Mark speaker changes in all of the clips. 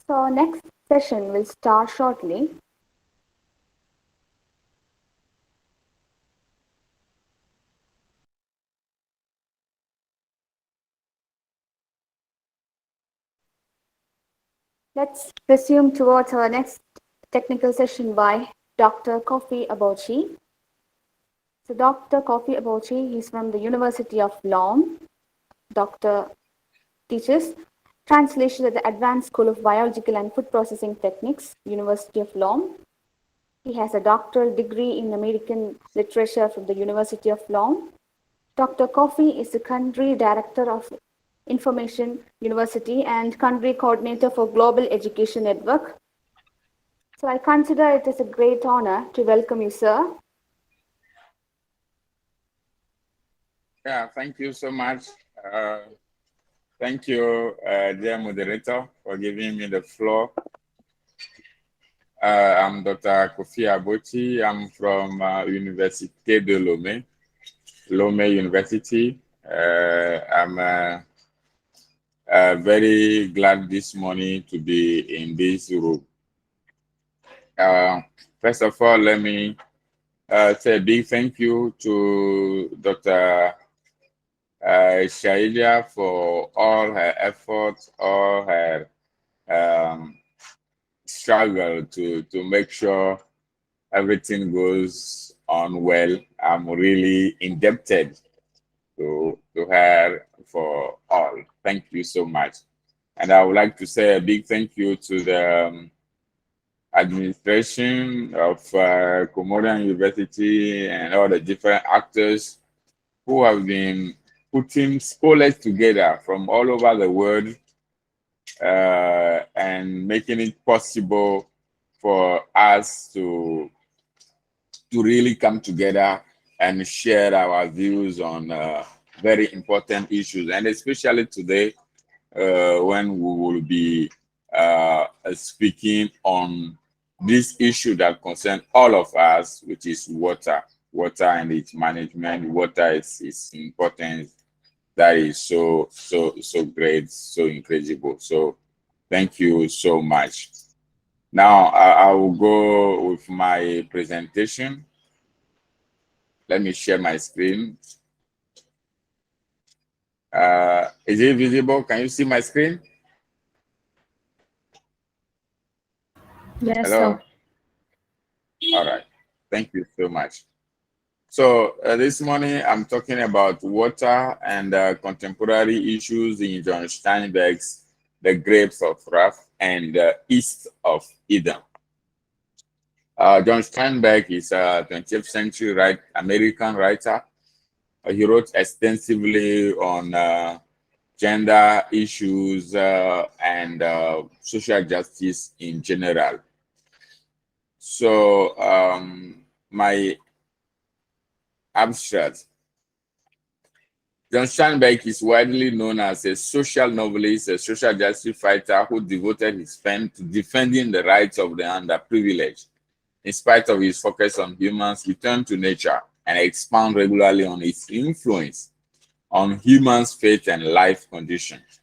Speaker 1: So our next session will start shortly. Let's resume towards our next technical session by Dr. Kofi Abouchi. So Dr. Kofi Abouchi, he's from the University of Lom. Dr. teaches translation at the Advanced School of Biological and Food Processing Techniques, University of Lom. He has a doctoral degree in American literature from the University of Lom. Dr. Kofi is the country director of Information University and country coordinator for Global Education Network. So I consider it as a great honor to welcome you, sir.
Speaker 2: Yeah, thank you so much. Uh, Thank you, dear moderator, for giving me the floor. I'm Dr. Kofi Abouchi. I'm from Université de Lomé, Lomé University. I'm very glad this morning to be in this room. First of all, let me say a big thank you to Dr. Shailia for all her efforts, all her struggle to make sure everything goes on well. I'm really indebted to her for all. Thank you so much. And I would like to say a big thank you to the administration of Comorian University and all the different actors who have been putting scholars together from all over the world and making it possible for us to really come together and share our views on very important issues, and especially today when we will be speaking on this issue that concerns all of us, which is water and its management. Water is its importance that is so great, so incredible. So thank you so much. Now I will go with my presentation. Let me share my screen. Is it visible? Can you see my screen?
Speaker 1: Yes,
Speaker 2: Hello?
Speaker 1: sir.
Speaker 2: All right. Thank you so much. So this morning I'm talking about water and contemporary issues in John Steinbeck's The Grapes of Wrath and East of Eden. John Steinbeck is a 20th century American writer. He wrote extensively on gender issues and social justice in general. So my abstract. John Steinbeck is widely known as a social novelist, a social justice fighter who devoted his pen to defending the rights of the underprivileged. In spite of his focus on humans, return to nature and expound regularly on its influence on humans' fate and life conditions.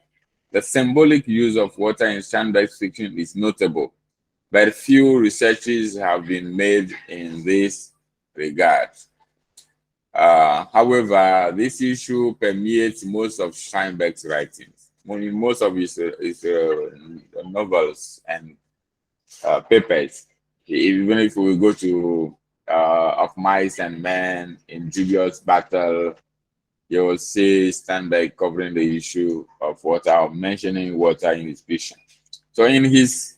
Speaker 2: The symbolic use of water in Steinbeck's fiction is notable, but few researches have been made in this regard. However, this issue permeates most of Steinbeck's writings. Most of his novels and papers, even if we go to Of Mice and Men, Insidious Battle, you will see Steinbeck covering the issue of water, or mentioning water in his fiction. So in his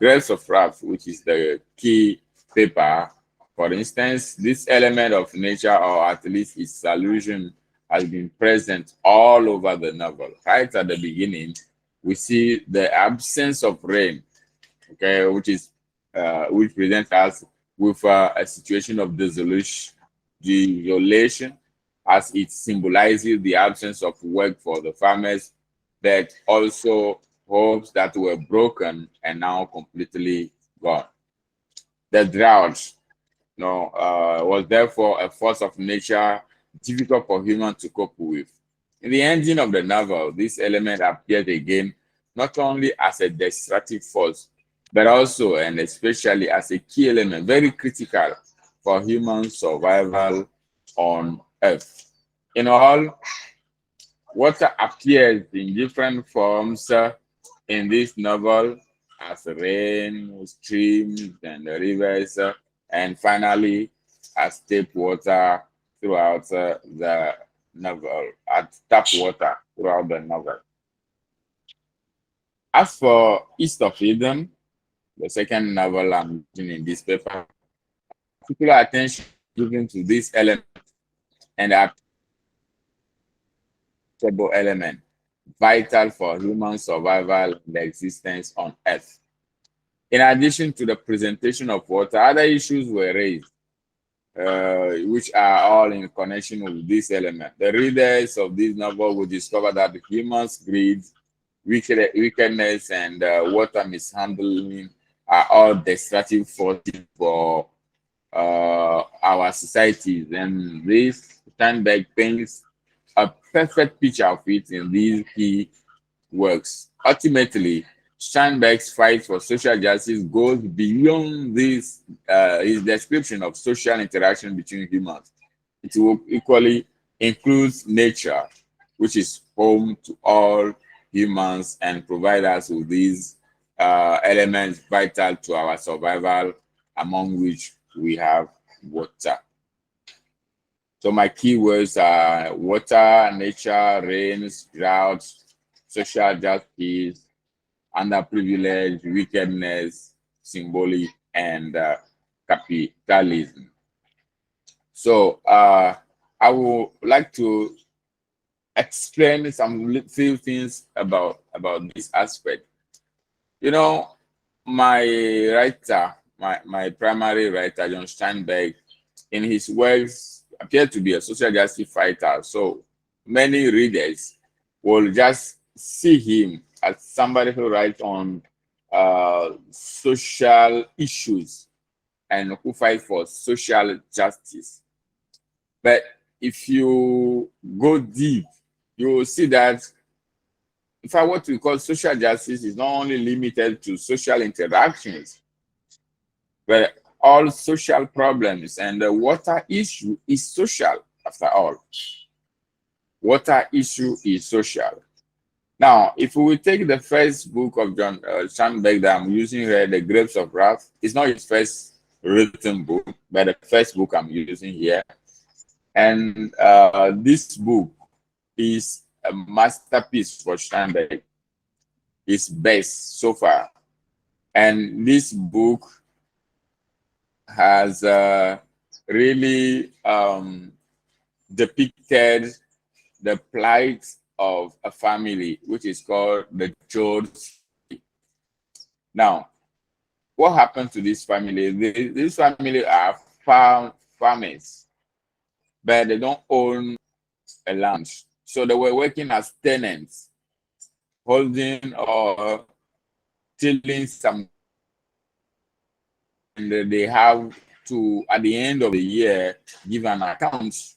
Speaker 2: Grapes of Wrath, which is the key paper, for instance, this element of nature, or at least its allusion, has been present all over the novel. Right at the beginning, we see the absence of rain, okay, which presents us with a situation of desolation, as it symbolizes the absence of work for the farmers, but also hopes that were broken and now completely gone. The drought was therefore a force of nature difficult for humans to cope with. In the ending of the novel, this element appears again not only as a destructive force, but also and especially as a key element, very critical for human survival on Earth. In all, water appears in different forms in this novel as rain, streams, and rivers, and finally as tap water throughout the novel, as tap water throughout the novel. As for East of Eden, the second novel I'm using in this paper, particular attention given to this element and the habitable element vital for human survival and existence on Earth. In addition to the presentation of water, other issues were raised, which are all in connection with this element. The readers of this novel will discover that humans' greed, wickedness, and water mishandling are all destructive forces for our societies. And this Steinbeck paints a perfect picture of it in these key works. Ultimately, Steinbeck's fight for social justice goes beyond this his description of social interaction between humans. It will equally includes nature, which is home to all humans and provide us with these elements vital to our survival, among which we have water. So my keywords are water, nature, rains, droughts, social justice, underprivileged, wickedness, symbolic, and capitalism. So I would like to explain some few things about this aspect. You know, my writer, my primary writer, John Steinbeck, in his works appeared to be a social justice fighter. So many readers will just see him as somebody who writes on social issues and who fight for social justice. But if you go deep, you will see that in fact, what we call social justice is not only limited to social interactions, but all social problems. And the water issue is social, after all. Water issue is social. Now, if we take the first book of John Steinbeck that I'm using here, The Grapes of Wrath, it's not his first written book, but the first book I'm using here. And this book is a masterpiece for Steinbeck. It's best so far. And this book has really depicted the plight of a family, which is called the Jones. Now, what happened to this family? This family are farmers, but they don't own a land. So they were working as tenants, holding or tilling some, and they have to, at the end of the year, give an account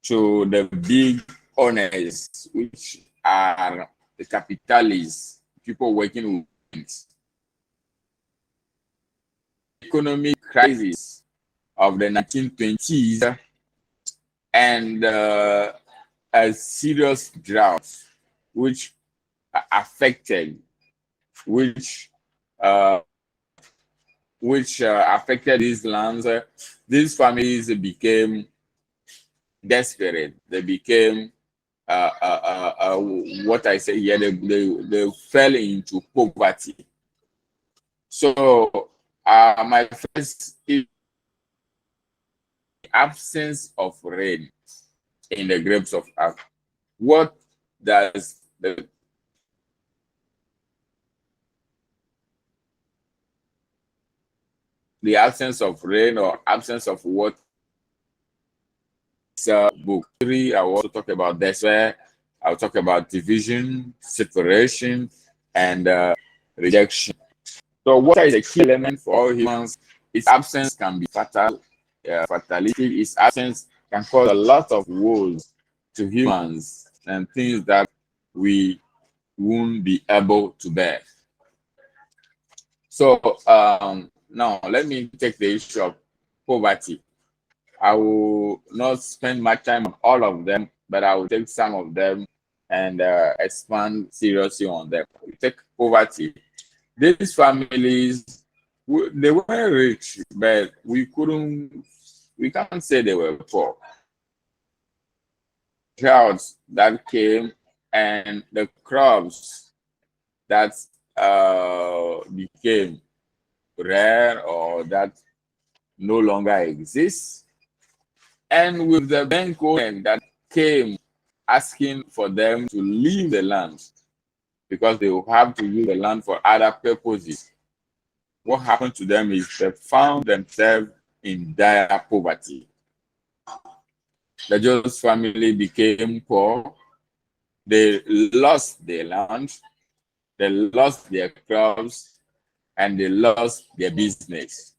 Speaker 2: to the big owners, which are the capitalists, people working with economic crisis of the 1920s and a serious drought, which affected, which affected these lands. These families became desperate. They became what I say here. They fell into poverty. So my first is the absence of rain in the grapes of Africa. What does the absence of rain or absence of water book 3? I will also talk about despair. I'll talk about division, separation, and rejection. So water is a key element for all humans. Its absence can be fatal. Fatality, its absence can cause a lot of woes to humans and things that we won't be able to bear. So now let me take the issue of poverty. I will not spend much time on all of them, but I will take some of them and expand seriously on them. We take poverty. These families, they were rich, but we can't say they were poor. Droughts that came and the crops that became rare or that no longer exist. And with the bank that came asking for them to leave the land because they will have to use the land for other purposes. What happened to them is they found themselves in dire poverty. The Jones family became poor. They lost their land, they lost their crops, and they lost their business.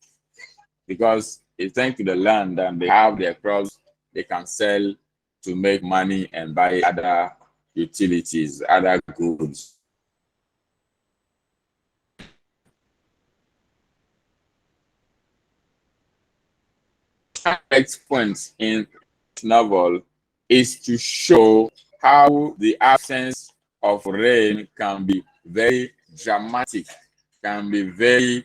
Speaker 2: Because it's thanks to the land and they have their crops, they can sell to make money and buy other utilities, other goods. Next point in this novel is to show how the absence of rain can be very dramatic, can be very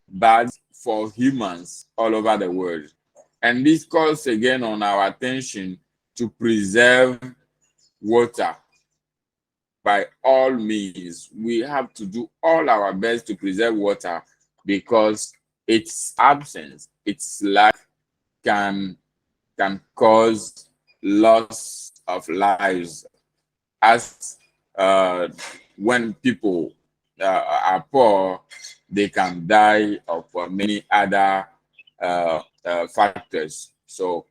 Speaker 2: bad for humans all over the world. And this calls again on our attention to preserve water by all means. We have to do all our best to preserve water because its absence, its lack can cause loss of lives. As when people are poor, they can die of many other factors. So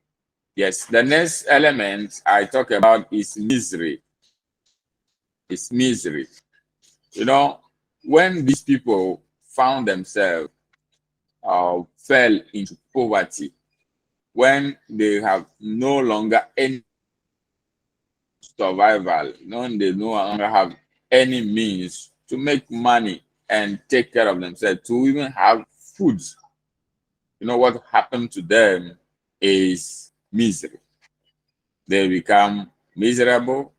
Speaker 2: yes, the next element I talk about is misery. It's misery. You know, when these people found themselves fell into poverty, when they have no longer any survival, when they no longer have any means to make money and take care of themselves, to even have food, you know what happened to them is misery. They become miserable.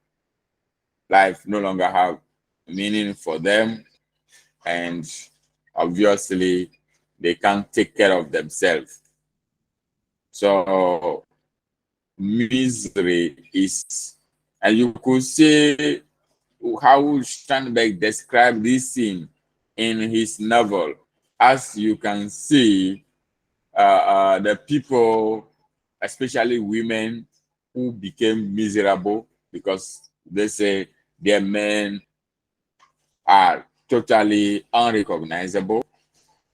Speaker 2: Life no longer have meaning for them, and obviously they can't take care of themselves. So misery is, and you could say how Sternberg described this scene in his novel. As you can see, the people, especially women, who became miserable because they say their men are totally unrecognizable.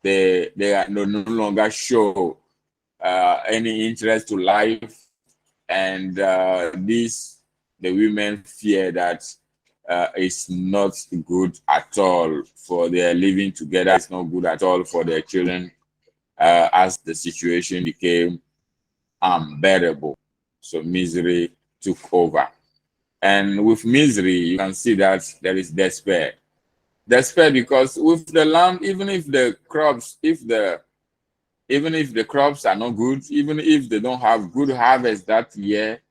Speaker 2: They are no longer show any interest to life, and the women fear that it's not good at all for their living together. It's not good at all for their children as the situation became unbearable. So misery took over. And with misery, you can see that there is despair. Despair because with the land, even if the crops are not good, even if they don't have good harvest that year,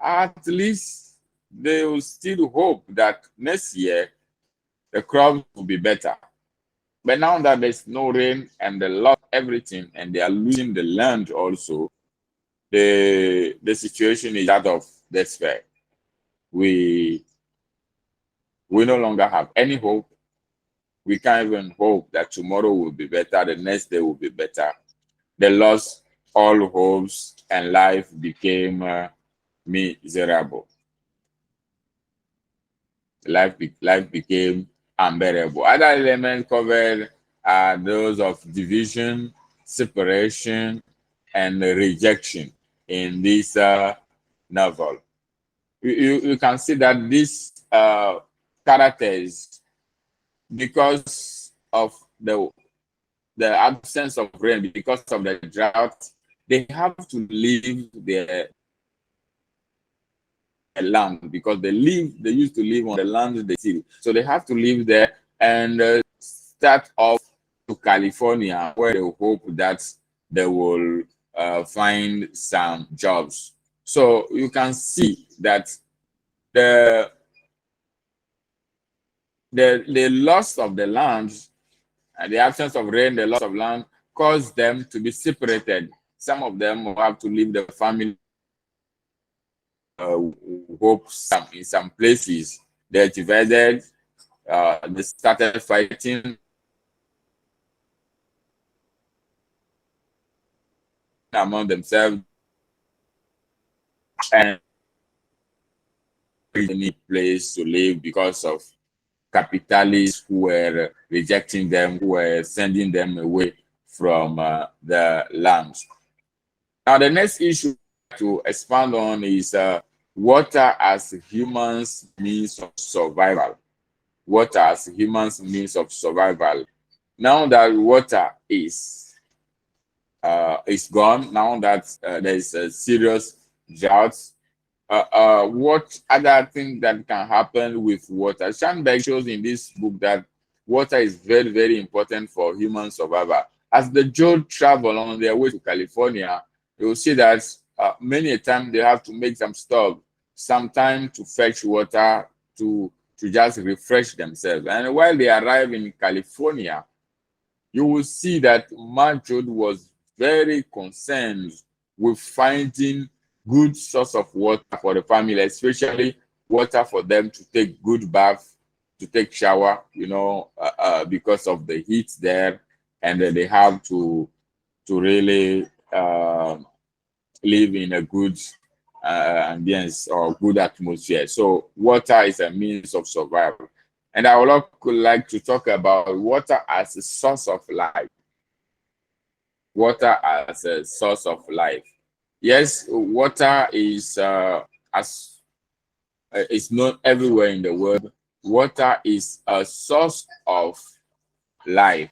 Speaker 2: at least they will still hope that next year the crops will be better. But now that there's no rain and they lost everything and they are losing the land also, the situation is that of despair. We no longer have any hope. We can't even hope that tomorrow will be better, the next day will be better. They lost all hopes and life became miserable. Life became unbearable. Other elements covered are those of division, separation, and rejection in this novel. You can see that these characters, because of the absence of rain, because of the drought, they have to leave their land, because they used to live on the land they see. So they have to live there and start off to California, where they hope that they will find some jobs. So you can see that the the loss of the land, the absence of rain, the loss of land, caused them to be separated. Some of them will have to leave the family. Hope in some places they're divided. They started fighting among themselves, and any place to live because of capitalists who were rejecting them, who were sending them away from the land. Now, the next issue to expand on is water as humans' means of survival. Water as humans' means of survival. Now that water is gone, now that there is a serious drought, what other thing that can happen with water? Schanberg shows in this book that water is very, very important for human survival. As the Joe travel on their way to California, you will see that many a time they have to make some stop, some time to fetch water to just refresh themselves. And while they arrive in California, you will see that Manchod was very concerned with finding good source of water for the family, especially water for them to take good bath, to take shower, because of the heat there, and they have to really live in a good ambience or good atmosphere. So water is a means of survival. And I would like to talk about water as a source of life. Water as a source of life. Yes, water is is known everywhere in the world. Water is a source of life.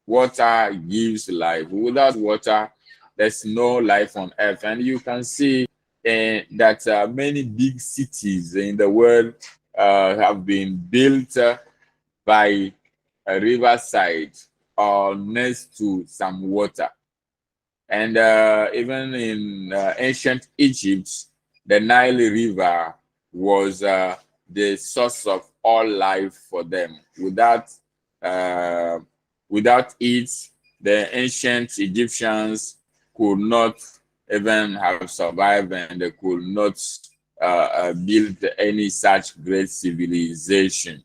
Speaker 2: Water gives life. Without water, there's no life on earth. And you can see that many big cities in the world have been built by a riverside or next to some water. And even in ancient Egypt, the Nile River was the source of all life for them. Without it, the ancient Egyptians could not even have survived, and they could not build any such great civilization.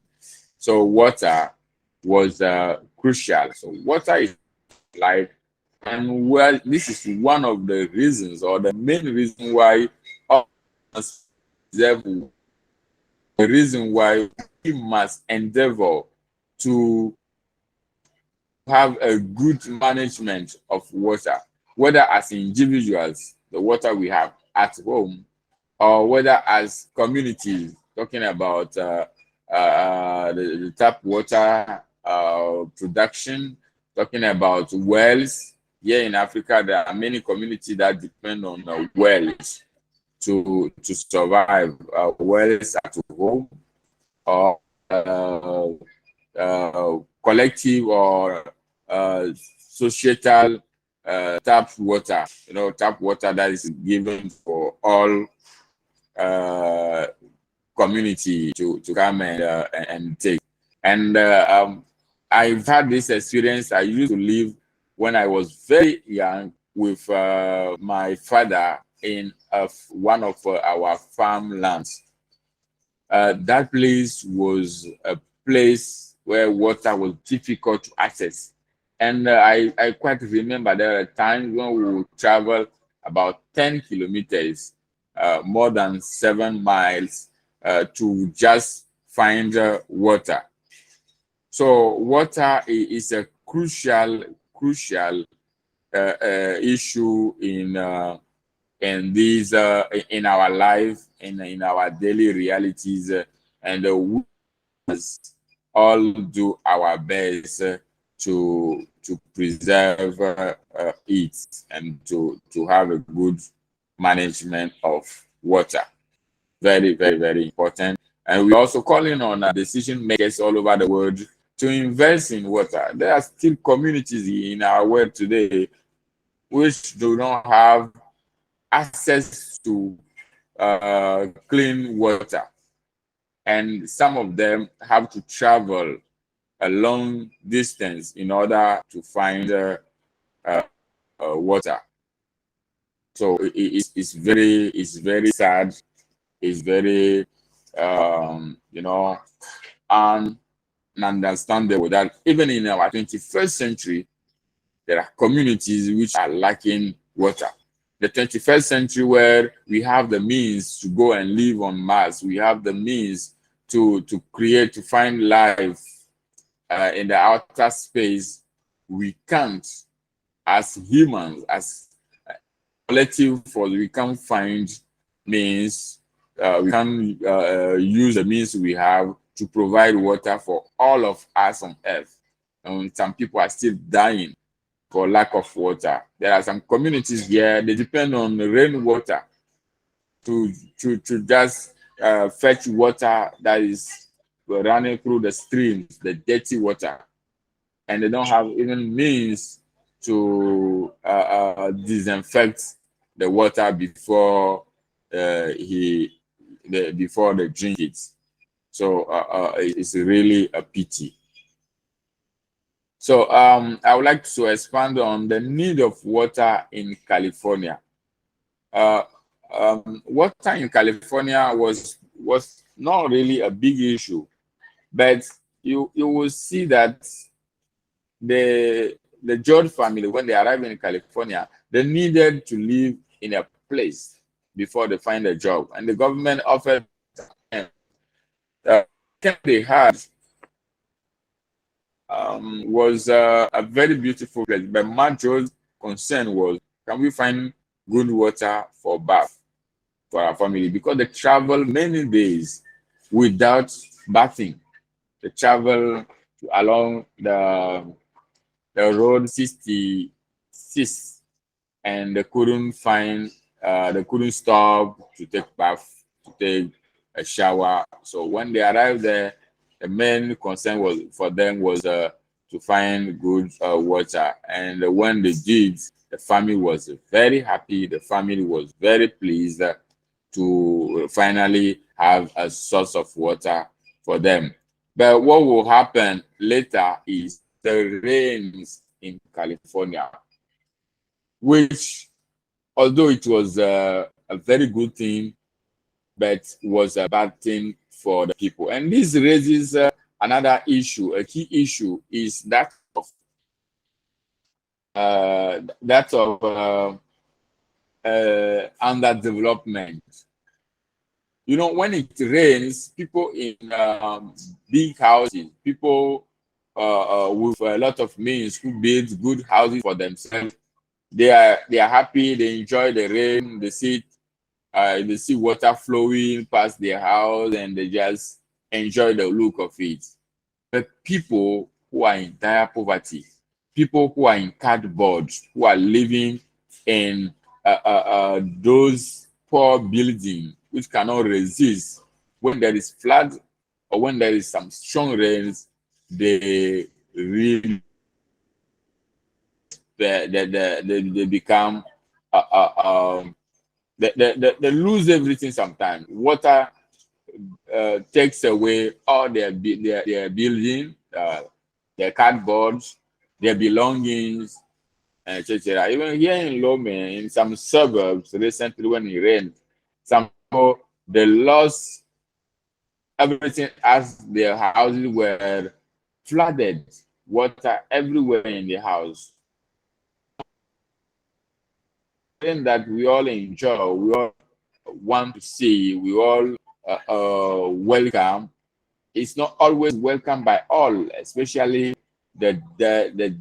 Speaker 2: So water was crucial. So water is life. And well, this is one of the reasons, or the main reason why, the reason why we must endeavor to have a good management of water, whether as individuals, the water we have at home, or whether as communities, talking about the tap water production, talking about wells. Here in Africa, there are many communities that depend on wells to survive. Wells at home, or collective or societal tap water. Tap water that is given for all community to come and take. And I've had this experience. I used to live when I was very young with my father in one of our farmlands. That place was a place where water was difficult to access. And I quite remember there are times when we would travel about 10 kilometers, more than 7 miles, to just find water. So water is a crucial issue in these in our life, in our daily realities, and we must all do our best to to preserve it and to have a good management of water. Very, very, very important. And we're also calling on decision makers all over the world to invest in water. There are still communities in our world today which do not have access to clean water. And some of them have to travel a long distance in order to find water. So it's very sad. It's very, understandable that even in our 21st century, there are communities which are lacking water. The 21st century, where we have the means to go and live on Mars, we have the means to find life in the outer space, we can't, as humans, as collective force, we can't find means, we can use the means we have to provide water for all of us on Earth. And some people are still dying for lack of water. There are some communities here, they depend on rainwater to just fetch water that is running through the streams, the dirty water. And they don't have even means to disinfect the water before before they drink it. So it's really a pity. So I would like to expand on the need of water in California. Water in California was not really a big issue, but you will see that the George family, when they arrived in California, they needed to live in a place before they find a job, and the government offered them they had was a very beautiful place. But Marjo's concern was, can we find good water for bath for our family? Because they travel many days without bathing. They travel along the road 66, and they couldn't stop to take bath, to take a shower. So when they arrived there, the main concern was to find good water. And when they did, the family was very happy. The family was very pleased to finally have a source of water for them. But what will happen later is the rains in California, which, although it was a very good thing, but was a bad thing for the people. And this raises another issue. A key issue is that of underdevelopment. You know, when it rains, people in big houses, people with a lot of means who build good houses for themselves, they are happy. They enjoy the rain. They see water flowing past their house, and they just enjoy the look of it. But people who are in dire poverty, people who are in cardboard, who are living in those poor buildings which cannot resist when there is flood or when there is some strong rains, they really they become they lose everything sometimes. Water takes away all their building, their cardboards, their belongings, etc. Even here in Lome, in some suburbs, recently when it rained, some people, they lost everything as their houses were flooded, water everywhere in the house. That we all enjoy, we all want to see, we all welcome. It's not always welcome by all, especially the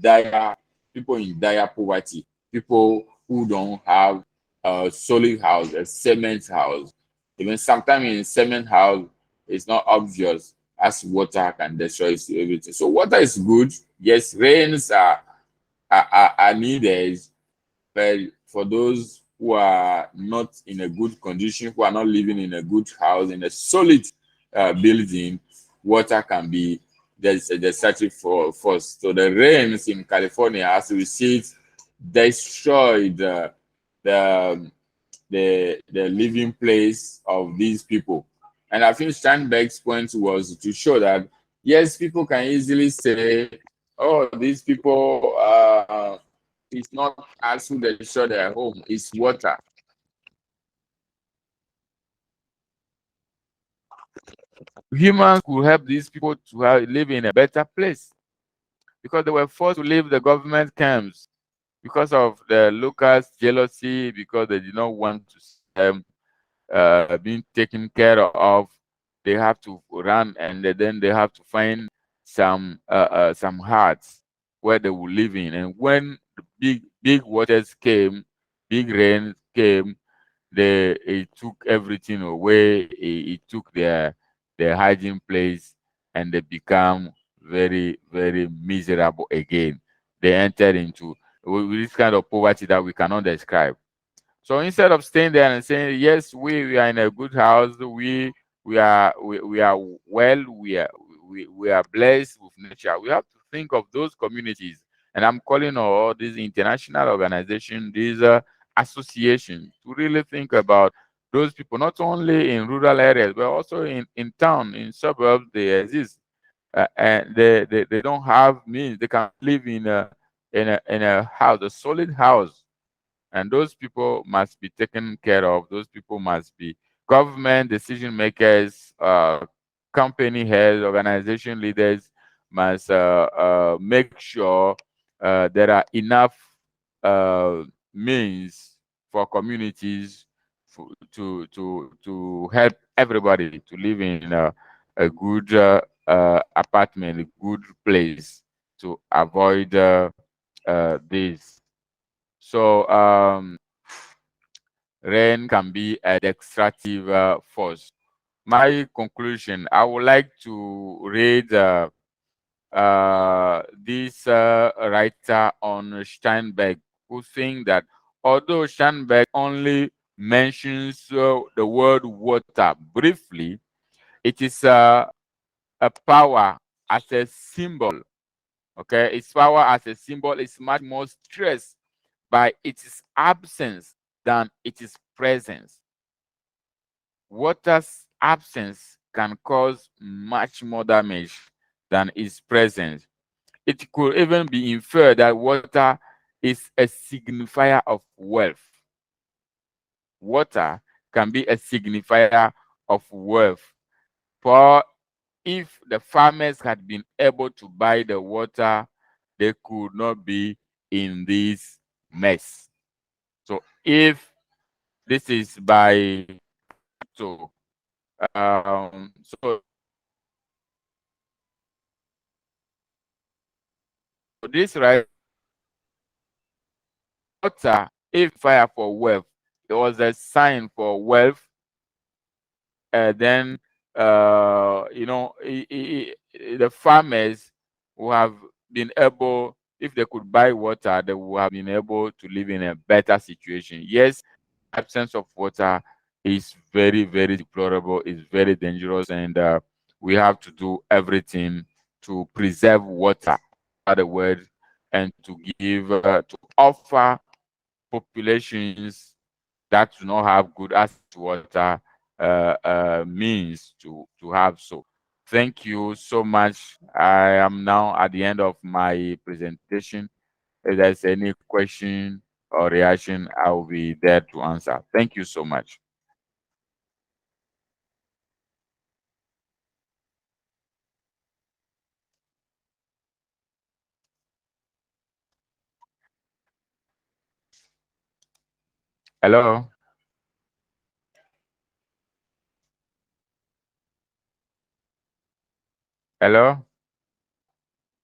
Speaker 2: dire people in dire poverty, people who don't have a solid house, a cement house. Even sometimes in cement house, it's not obvious as water can destroy everything. So water is good. Yes, rains are are needed, but for those who are not in a good condition, who are not living in a good house, in a solid building, water can be the searching for first. So the rains in California, as we see it, destroyed the the living place of these people. And I think Steinbeck's point was to show that yes, people can easily say, "Oh, these people, it's not us who destroy their home; it's water." Humans could help these people to live in a better place because they were forced to leave the government camps because of the locals' jealousy, because they did not want to see them being taken care of. They have to run, and then they have to find some huts where they will live in. And when the big waters came, big rain came, it took everything away. It took their hiding place, and they become very miserable again. They entered into with this kind of poverty that we cannot describe. So instead of staying there and saying, yes, we are in a good house, we are well, we are blessed with nature, we have to think of those communities. And I'm calling all these international organizations, these associations, to really think about those people, not only in rural areas, but also in town, in suburbs, they exist. And they don't have means, they can live in a house, a solid house, and those people must be taken care of. Those people must be government decision makers, company heads, organization leaders must make sure there are enough uh, means for communities to help everybody to live in a good apartment, a good place to avoid this. So rain can be a destructive force. My conclusion, I would like to read this writer on Steinbeck, who think that although Steinbeck only mentions the word water briefly, it is a power as a symbol. Okay, its power as a symbol is much more stressed by its absence than its presence. Water's absence can cause much more damage than its presence. It could even be inferred that water is a signifier of wealth. Water can be a signifier of wealth. For if the farmers had been able to buy the water, they could not be in this mess. So if this is by so so this right water, if fire for wealth, it was a sign for wealth. Then you know, the farmers who have been able, if they could buy water, they would have been able to live in a better situation. Yes, absence of water is very deplorable, is very dangerous, and we have to do everything to preserve water, other word, and to give to offer populations that do not have good access to water means to have so. Thank you so much. I am now at the end of my presentation. If there's any question or reaction, I will be there to answer. Thank you so much. Hello? Hello?